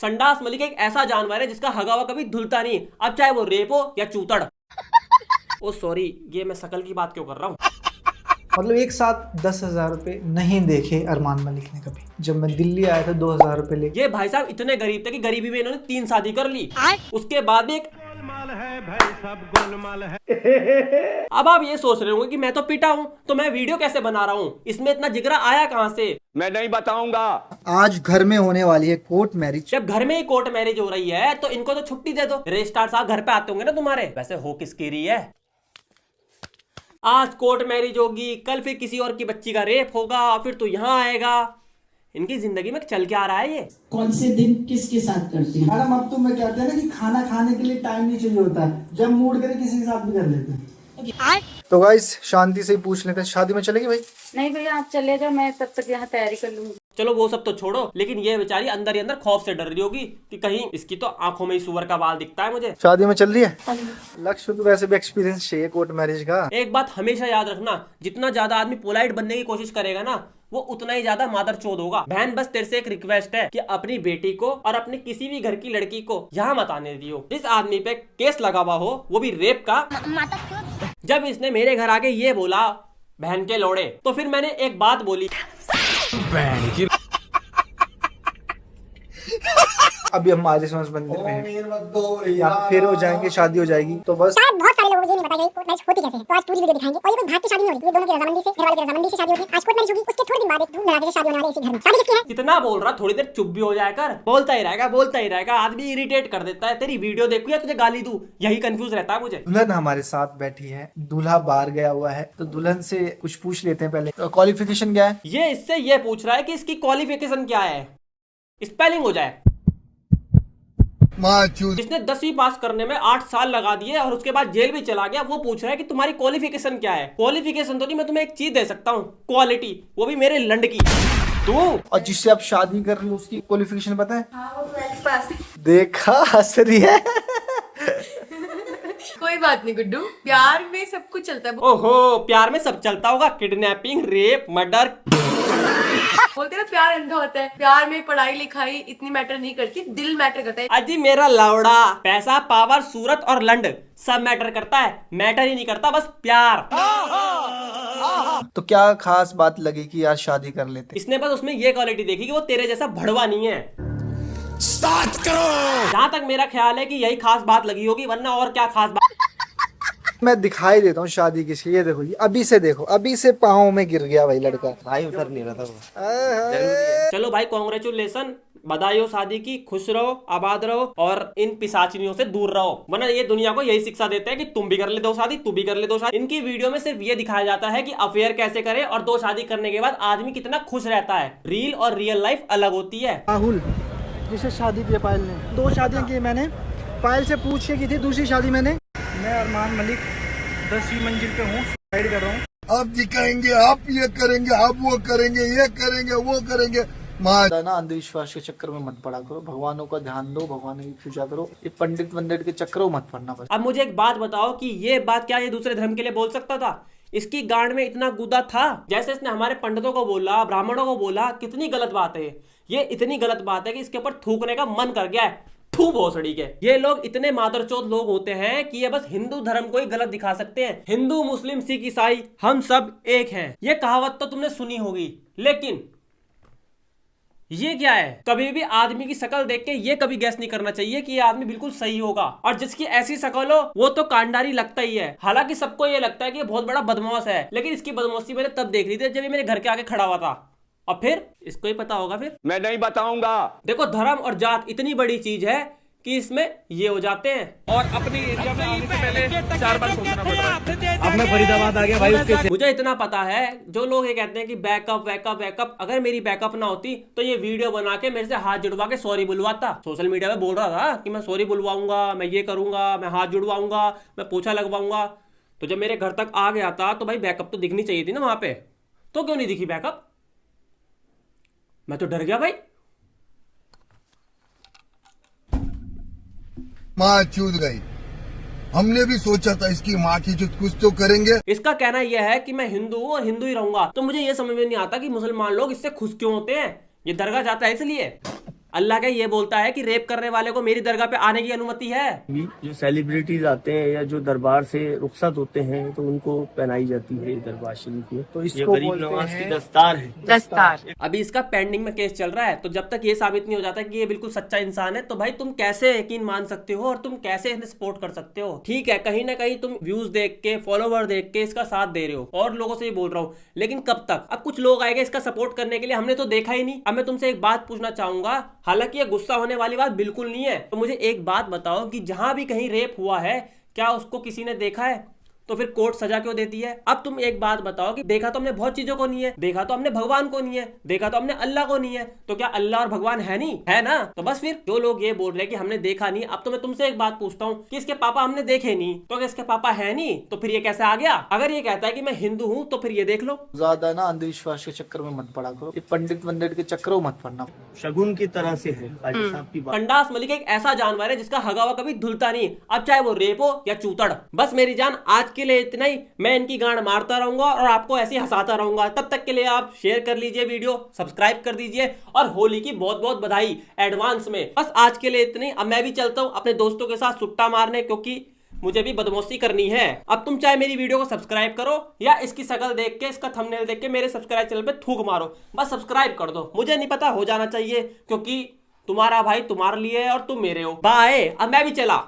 संडास मलिक एक ऐसा जानवर है जिसका हगावा कभी धुलता नहीं, अब चाहे वो रेप हो या चूतड़। ओ सॉरी, ये मैं शकल की बात क्यों कर रहा हूँ। मतलब एक साथ 10,000 रुपए नहीं देखे अरमान मलिक ने कभी। जब मैं दिल्ली आया था 2,000 रुपए लेके। ये भाई साहब इतने गरीब थे कि गरीबी में इन्होंने 3 शादी कर ली, उसके बाद भी एक है भाई, सब गोलमाल है। अब आप ये सोच रहे होंगे कि मैं तो पिटा हूँ तो मैं वीडियो कैसे बना रहा हूँ, इसमें इतना जिगरा आया कहाँ से। मैं नहीं बताऊंगा। आज घर में होने वाली है कोर्ट मैरिज। जब घर में ही कोर्ट मैरिज हो रही है तो इनको तो छुट्टी दे दो। रजिस्ट्रार साहब घर पे आते होंगे ना तुम्हारे, वैसे हो किसकी रही है। आज कोर्ट मैरिज होगी, कल फिर किसी और की बच्ची का रेप होगा, फिर तो यहाँ आएगा। इनकी जिंदगी में चल के आ रहा है ये। कौन से दिन किसके साथ करते हैं? मैडम अब तो मैं कहते हैं ना कि खाना खाने के लिए टाइम नहीं चाहिए होता है, जब मूड करे किसी के साथ भी कर लेते हैं। तो गाइस शांति से ही पूछ लेते हैं, शादी में चलेगी भाई? नहीं भैया आप चले जाओ, मैं तब तक यहाँ तैयारी कर लूंगी। चलो वो सब तो छोड़ो, लेकिन ये बेचारी अंदर ही अंदर खौफ से डर रही होगी कि कहीं इसकी तो आंखों में ही सुअर का बाल दिखता है मुझे। शादी में चल रही है। लक्ष्य को वैसे भी एक्सपीरियंस चाहिए कोर्ट मैरिज का। एक बात हमेशा याद रखना, जितना ज्यादा आदमी पोलाइट बनने की कोशिश करेगा ना, वो उतना ही ज्यादा मादर चोद होगा। बहन बस तेरे से एक रिक्वेस्ट है कि अपनी बेटी को और अपने किसी भी घर की लड़की को यहाँ मत आने दियो। इस आदमी पे केस लगा हुआ हो, वो भी रेप का। जब इसने मेरे घर आके ये बोला बहन के लोड़े, तो फिर मैंने एक बात बोली, अभी हम आर्य समाज मंदिर में हैं, यहाँ फिर हो जाएंगे, शादी हो जाएगी। तो बस शायद बहुत सारे लोगों को ये नहीं पता कि कोर्ट मैरिज होती कैसे है, तो आज पूरी वीडियो दिखाएंगे। और ये कोई भाग की शादी नहीं हो रही, ये दोनों की रजामंदी से, घर वाले की रजामंदी से शादी होती है। आज कोर्ट मैरिज होगी, उसके थोड़े दिन बाद एक धूम धड़ाके से शादी होने वाली है इसी घर में। शादी किसकी है? कितना बोल रहा, थोड़ी देर चुप भी हो जाया कर। बोलता ही रहेगा, आदमी इरिटेट कर देता है। तेरी वीडियो देखूं या तुझे गाली दूं, यही कंफ्यूज रहता है मुझे। दुल्हन हमारे साथ बैठी है, दूल्हा बाहर गया हुआ है, तो दुल्हन से कुछ पूछ लेते हैं पहले। क्वालिफिकेशन क्या है? ये इससे ये पूछ रहा है कि इसकी क्वालिफिकेशन क्या है, स्पेलिंग हो जाए। जिसने 10वीं पास करने में 8 साल लगा दिए और उसके बाद जेल भी चला गया, वो पूछ रहा है कि तुम्हारी क्वालिफिकेशन क्या है। क्वालिफिकेशन तो नहीं, मैं तुम्हें एक चीज दे सकता हूँ, क्वालिटी, वो भी मेरे लंड की। तू और जिससे आप शादी कर रही हो उसकी क्वालिफिकेशन पता है? हाँ वो 12th पास है। देखा, हंस रही है। कोई बात नहीं गुड्डू, प्यार में सब कुछ चलता है। ओहो, प्यार में सब चलता होगा, किडनैपिंग, रेप, मर्डर। बोलते ना प्यार अंधा होता है। प्यार में पढ़ाई लिखाई इतनी मैटर नहीं करती, दिल मैटर करता है। अजी मेरा लौड़ा, पैसा, पावर, सूरत और लंड सब मैटर करता है, मैटर ही नहीं करता बस प्यार। तो क्या खास बात लगी कि यार शादी कर लेते? इसने बस उसमें ये क्वालिटी देखी कि वो तेरे जैसा भड़वा नहीं है। स्टार्ट करो। जहाँ तक मेरा ख्याल है कि यही खास बात लगी होगी, वरना और क्या खास बात। मैं दिखाई देता हूँ शादी किसकी। ये देखो, ये अभी से देखो, अभी से पाँव में गिर गया भाई लड़का। भाई उतर नहीं रहा था वो। चलो भाई, कॉन्ग्रेचुलेसन, बधाई हो शादी की। खुश रहो, आबाद रहो और इन पिशाचिनियों से दूर रहो, वरना ये दुनिया को यही शिक्षा देते हैं कि तुम भी कर ले 2 शादी, तू भी कर ले 2 शादी। इनकी वीडियो में सिर्फ ये दिखाया जाता है कि अफेयर कैसे करे और 2 शादी करने के बाद आदमी कितना खुश रहता है। रील और रियल लाइफ अलग होती है। राहुल जिसे शादी की पायल ने 2 शादियां की मैंने, पायल से पूछ के की थी, दूसरी शादी मैंने। मैं अरमान मलिक 10वीं मंजिल पे हूँ, साइड कर रहा हूँ। आप दिखाएंगे, आप ये करेंगे, आप वो करेंगे, ये करेंगे, वो करेंगे। ना अंधविश्वास के चक्कर में मत पड़ा करो, भगवानों का ध्यान दो, भगवानों की पूजा करो। ये पंडित वंडित के चक्करों मत पड़ना बस। अब मुझे एक बात बताओ कि ये बात क्या ये दूसरे धर्म के लिए बोल सकता था? इसकी गांड में इतना गुदा था, जैसे इसने हमारे पंडितों को बोला, ब्राह्मणों को बोला। कितनी गलत बात है ये, इतनी गलत बात है कि इसके ऊपर थूकने का मन कर गया है। थू भोसड़ी के। ये लोग इतने मादरचोद लोग होते हैं कि ये बस हिंदू धर्म को ही गलत दिखा सकते हैं। हिंदू, मुस्लिम, सिख, ईसाई, हम सब एक हैं। ये कहावत तो तुमने सुनी होगी, लेकिन ये क्या है? कभी भी आदमी की शक्ल देख के ये कभी गैस नहीं करना चाहिए कि ये आदमी बिल्कुल सही होगा। और जिसकी ऐसी शक्ल हो वो तो कांडारी लगता ही है। हालांकि सबको ये लगता है कि ये बहुत बड़ा बदमाश है, लेकिन इसकी बदमाशी मैंने तब देख ली थी जब ये मेरे घर के आगे खड़ा हुआ था। और फिर इसको ही पता होगा। फिर मैं नहीं बताऊंगा। देखो, धर्म और जात इतनी बड़ी चीज है कि इसमें ये हो जाते हैं। और अपनी एरिया में आने से पहले 4 बार सोचना पड़ रहा है। अब मैं फरीदाबाद आ गया भाई उसके। मुझे इतना पता है, जो लोग ये कहते हैं कि बैकअप बैकअप बैकअप, अगर मेरी बैकअप ना होती तो ये वीडियो बना के मेरे से हाथ जुड़वा के सॉरी बुलवाता। सोशल मीडिया पे बोल रहा था कि मैं सॉरी बुलवाऊंगा, मैं ये करूंगा, मैं हाथ जुड़वाऊंगा, मैं पोछा लगवाऊंगा। तो जब मेरे घर तक आ गया था तो भाई बैकअप तो दिखनी चाहिए थी ना वहां पे। तो क्यों नहीं दिखी बैकअप? मैं तो डर गया भाई। माँ चूत गई। हमने भी सोचा था इसकी माँ की इज्जत कुछ तो करेंगे। इसका कहना यह है कि मैं हिंदू हूँ और हिंदू ही रहूंगा। तो मुझे ये समझ में नहीं आता कि मुसलमान लोग इससे खुश क्यों होते हैं। ये दरगाह जाता है इसलिए। अल्लाह क्या ये बोलता है कि रेप करने वाले को मेरी दरगाह पे आने की अनुमति है? जो सेलिब्रिटीज आते हैं या जो दरबार से रुखसत होते हैं तो उनको पहनाई जाती है दरबार शरीफ में, तो इसको गरीब नवाज की दस्तार है। दस्तार। अभी इसका पेंडिंग में केस चल रहा है, तो जब तक ये साबित नहीं हो जाता कि ये बिल्कुल सच्चा इंसान है, तो भाई तुम कैसे यकीन मान सकते हो और तुम कैसे इन्हें सपोर्ट कर सकते हो? ठीक है, कहीं ना कहीं तुम व्यूज देख के, फॉलोवर देख के इसका साथ दे रहे हो, और लोगों से ही बोल रहा हूँ, लेकिन कब तक? अब कुछ लोग आएंगे इसका सपोर्ट करने के लिए, हमने तो देखा ही नहीं। अब मैं तुमसे एक बात पूछना चाहूंगा, हालांकि ये गुस्सा होने वाली बात बिल्कुल नहीं है, तो मुझे एक बात बताओ कि जहां भी कहीं रेप हुआ है, क्या उसको किसी ने देखा है? तो फिर कोर्ट सजा क्यों देती है? अब तुम एक बात बताओ कि देखा तो हमने बहुत चीजों को नहीं है, देखा तो हमने भगवान को नहीं है, देखा तो हमने अल्लाह को नहीं है, तो क्या अल्लाह और भगवान है नहीं? है ना? तो बस फिर जो लोग ये बोल रहे हैं कि हमने देखा नहीं, अब तो मैं तुमसे एक बात पूछता हूँ कि इसके पापा हमने देखे नहीं, तो क्या इसके पापा है नहीं? तो फिर ये कैसे आ गया? अगर ये कहता है कि मैं हिंदू हूँ, तो फिर ये देख लो। ज्यादा ना अंधविश्वास के चक्कर में मत पड़ा करो, ये पंडित के चक्करों में मत पड़ना। शगुन की तरह से है साहब की बात। कंडास मलिक एक ऐसा जानवर है जिसका हगावा कभी धुलता नहीं, अब चाहे वो रेप हो या चूतड़। बस मेरी जान, आज के लिए इतना ही। मैं इनकी गांड मारता रहूंगा और आपको ऐसे ही हंसाता रहूंगा। तब तक के लिए आप शेयर कर लीजिए वीडियो, सब्सक्राइब कर दीजिए, और होली की बहुत बहुत बधाई एडवांस में। बस आज के लिए इतनी। अब मैं भी चलता हूं अपने दोस्तों के साथ सुट्टा मारने, क्योंकि मुझे भी बदमाशी करनी है। अब तुम चाहे मेरी वीडियो को सब्सक्राइब करो या इसकी शक्ल देख के, इसका थंबनेल देख के मेरे सब्सक्राइब चैनल पे थूक मारो, बस सब्सक्राइब कर दो। मुझे नहीं पता, हो जाना चाहिए, क्योंकि तुम्हारा भाई तुम्हारे लिए है और तुम मेरे हो। बाय। अब मैं भी चला।